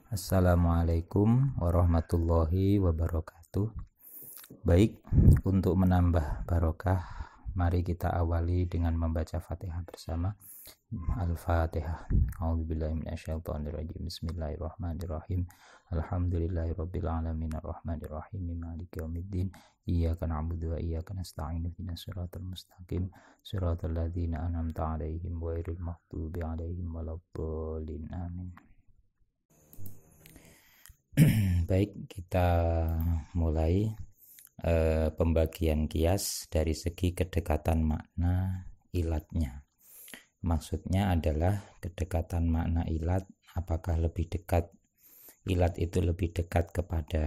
Assalamualaikum warahmatullahi wabarakatuh. Baik, untuk menambah barokah, mari kita awali dengan membaca Fatihah bersama. Al-Fatihah. A'udzubillahi minasyaitonirrajim. Bismillahirrahmanirrahim. Alhamdulillahirabbil alamin arrahmanirrahim maliki yaumiddin. Iyyaka na'budu wa iyyaka nasta'in ihdinas siratal mustaqim siratal ladzina an'amta 'alaihim ghairil maghdubi 'alaihim waladdallin. Amin. Baik, kita mulai pembagian kias dari segi kedekatan makna ilatnya. Maksudnya adalah kedekatan makna ilat, apakah lebih dekat, ilat itu lebih dekat kepada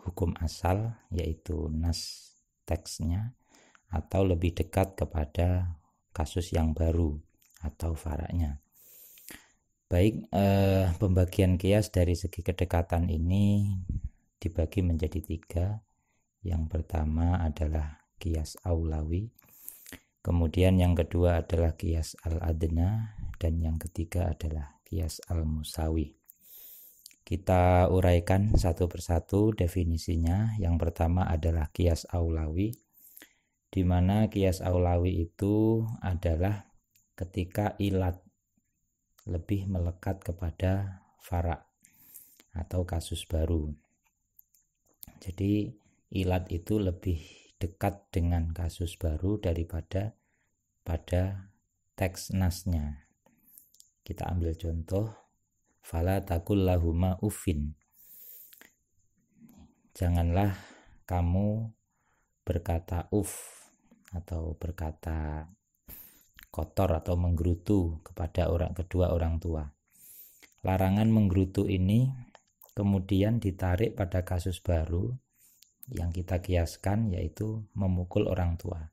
hukum asal yaitu nas teksnya, atau lebih dekat kepada kasus yang baru atau faraknya. Baik, pembagian kias dari segi kedekatan ini dibagi menjadi 3. Yang pertama adalah kias aulawi, kemudian yang kedua adalah kias al-adna, dan yang ketiga adalah kias al-musawi. Kita uraikan satu persatu definisinya. Yang pertama adalah kias aulawi, di mana kias aulawi itu adalah ketika ilat lebih melekat kepada farak atau kasus baru. Jadi ilat itu lebih dekat dengan kasus baru daripada pada teks nasnya. Kita ambil contoh, fala taqul lahuma uffin. Janganlah kamu berkata atau berkata kotor atau menggerutu kepada kedua orang tua. Larangan menggerutu ini kemudian ditarik pada kasus baru yang kita kiaskan, yaitu memukul orang tua.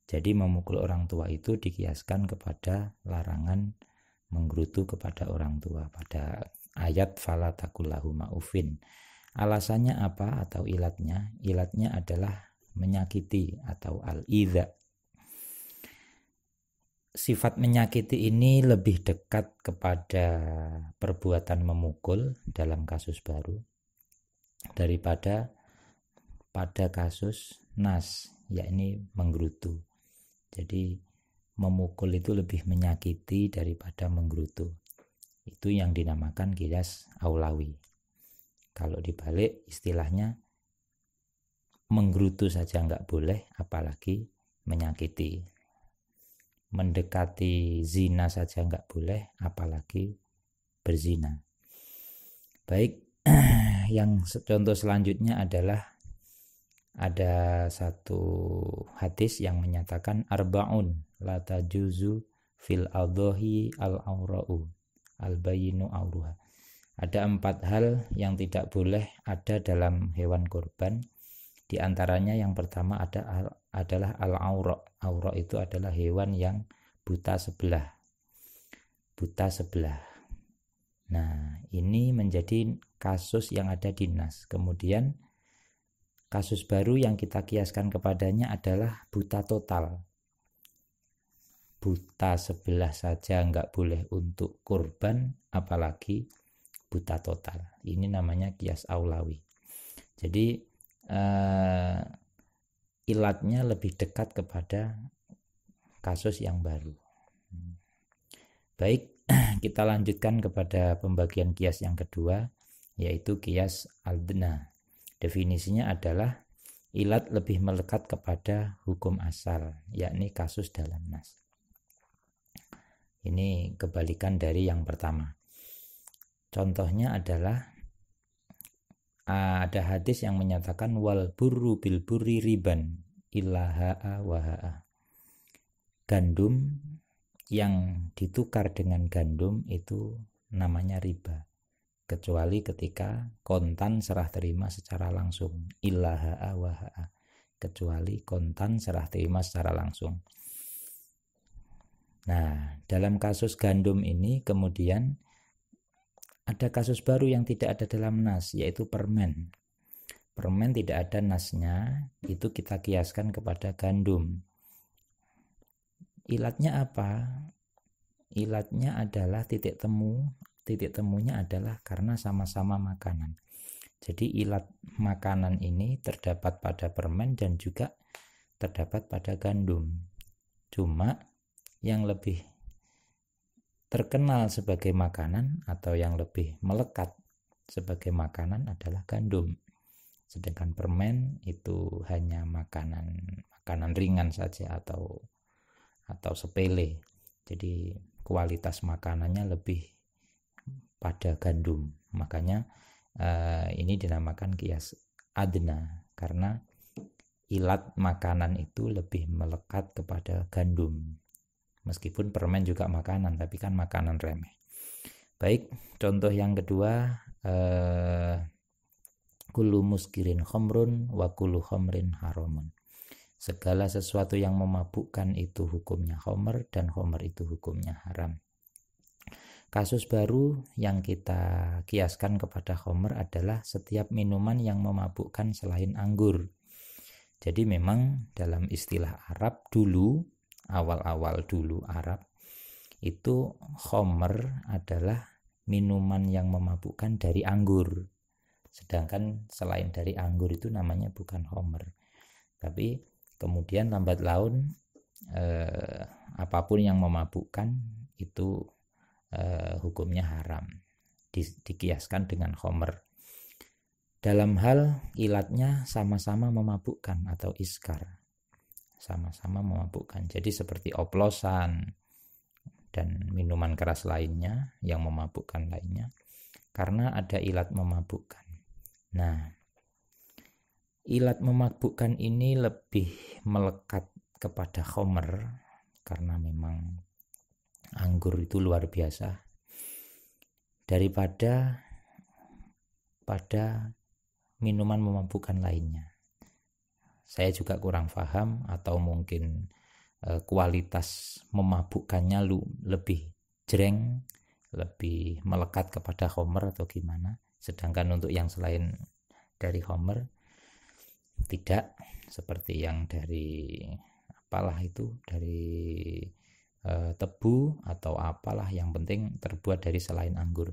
Jadi memukul orang tua itu dikiaskan kepada larangan menggerutu kepada orang tua pada ayat fala taqul lahuma uffin. Alasannya apa atau ilatnya? Ilatnya adalah menyakiti atau al-idza. Sifat menyakiti ini lebih dekat kepada perbuatan memukul dalam kasus baru daripada pada kasus nas, yakni menggerutu. Jadi memukul itu lebih menyakiti daripada menggerutu. Itu yang dinamakan kias aulawi. Kalau dibalik istilahnya, menggerutu saja nggak boleh, apalagi menyakiti. Mendekati zina saja nggak boleh, apalagi berzina. Baik, yang contoh selanjutnya adalah ada satu hadis yang menyatakan arba'un la tajuzu fil adhahi al-aura'u al-bayinu auruha. Ada 4 hal yang tidak boleh ada dalam hewan kurban. Di antaranya yang pertama adalah al-aura. Aura itu adalah hewan yang buta sebelah. Nah, ini menjadi kasus yang ada di nas. Kemudian kasus baru yang kita kiaskan kepadanya adalah buta total. Buta sebelah saja nggak boleh untuk kurban, apalagi buta total. Ini namanya kias aulawi. Jadi ilatnya lebih dekat kepada kasus yang baru. Baik, kita lanjutkan kepada pembagian kias yang kedua, yaitu kias al-adna. Definisinya adalah ilat lebih melekat kepada hukum asal, yakni kasus dalam nas. Ini kebalikan dari yang pertama. Contohnya adalah ada hadis yang menyatakan wal burru bil burri riban illaha wa ha'a. Gandum yang ditukar dengan gandum itu namanya riba, kecuali ketika kontan serah terima secara langsung. Illaha wa ha'a, kecuali kontan serah terima secara langsung. Nah, dalam kasus gandum ini kemudian ada kasus baru yang tidak ada dalam nas, yaitu permen. Permen tidak ada nasnya, itu kita kiaskan kepada gandum. Ilatnya apa? Ilatnya adalah titik temu titik temunya adalah karena sama-sama makanan. Jadi ilat makanan ini terdapat pada permen dan juga terdapat pada gandum. Cuma yang lebih terkenal sebagai makanan atau yang lebih melekat sebagai makanan adalah gandum. Sedangkan permen itu hanya makanan ringan saja atau sepele. Jadi kualitas makanannya lebih pada gandum. Makanya ini dinamakan kias adna karena ilat makanan itu lebih melekat kepada gandum. Meskipun permen juga makanan, tapi kan makanan remeh. Baik, contoh yang kedua, kullu muskirin khamrun wa kullu khamrin haramun. Segala sesuatu yang memabukkan itu hukumnya khamr dan khamr itu hukumnya haram. Kasus baru yang kita kiaskan kepada khamr adalah setiap minuman yang memabukkan selain anggur. Jadi memang dalam istilah Arab dulu, awal-awal dulu Arab, itu khamr adalah minuman yang memabukkan dari anggur. Sedangkan selain dari anggur itu namanya bukan khamr. Tapi kemudian lambat laun apapun yang memabukkan itu hukumnya haram, dikiaskan dengan khamr. Dalam hal ilatnya sama-sama memabukkan atau iskar, sama-sama memabukkan. Jadi seperti oplosan dan minuman keras lainnya yang memabukkan lainnya, karena ada ilat memabukkan. Nah, ilat memabukkan ini lebih melekat kepada khamr karena memang anggur itu luar biasa daripada pada minuman memabukkan lainnya. Saya juga kurang paham atau mungkin kualitas memabukkannya lebih jreng, lebih melekat kepada khamr atau gimana. Sedangkan untuk yang selain dari khamr tidak, seperti yang dari apalah itu, dari tebu atau apalah, yang penting terbuat dari selain anggur.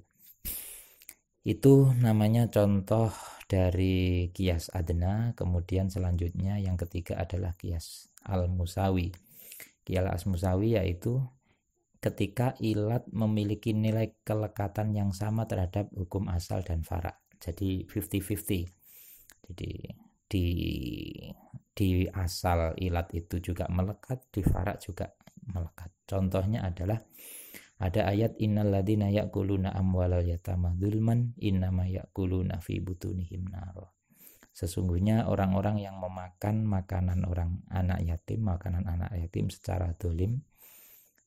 Itu namanya contoh dari kias adna. Kemudian selanjutnya yang ketiga adalah kias al-musawi. Kias al-musawi yaitu ketika ilat memiliki nilai kelekatan yang sama terhadap hukum asal dan fara'. Jadi 50-50. Jadi di asal ilat itu juga melekat, di fara' juga melekat. Contohnya adalah ada ayat innalladzina ya'kuluna amwalal yatama dzulman innama ya'kuluna fi butunihim nar. Sesungguhnya orang-orang yang memakan makanan anak yatim secara dolim,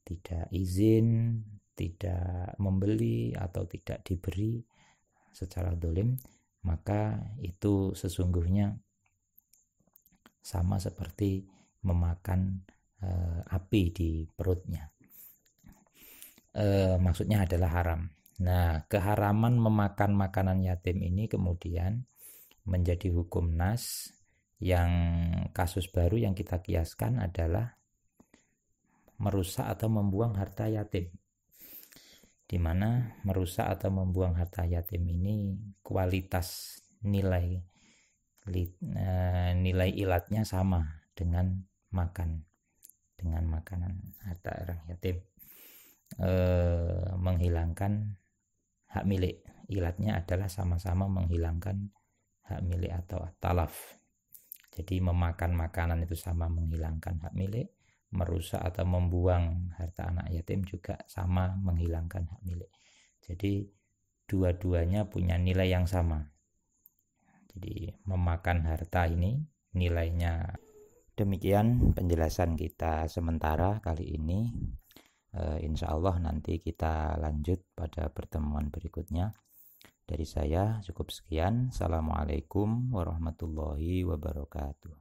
tidak izin, tidak membeli atau tidak diberi secara dolim, maka itu sesungguhnya sama seperti memakan api di perutnya. Maksudnya adalah haram. Nah, keharaman memakan makanan yatim ini kemudian menjadi hukum nas. Yang kasus baru yang kita kiaskan adalah merusak atau membuang harta yatim, di mana merusak atau membuang harta yatim ini kualitas nilai ilatnya sama dengan makanan harta orang yatim. Menghilangkan hak milik, ilatnya adalah sama-sama menghilangkan hak milik atau talaf. Jadi memakan makanan itu sama menghilangkan hak milik, merusak atau membuang harta anak yatim juga sama menghilangkan hak milik. Jadi dua-duanya punya nilai yang sama. Jadi memakan harta ini nilainya. Demikian penjelasan kita sementara kali ini. Insya Allah nanti kita lanjut pada pertemuan berikutnya. Dari saya cukup sekian. Assalamualaikum warahmatullahi wabarakatuh.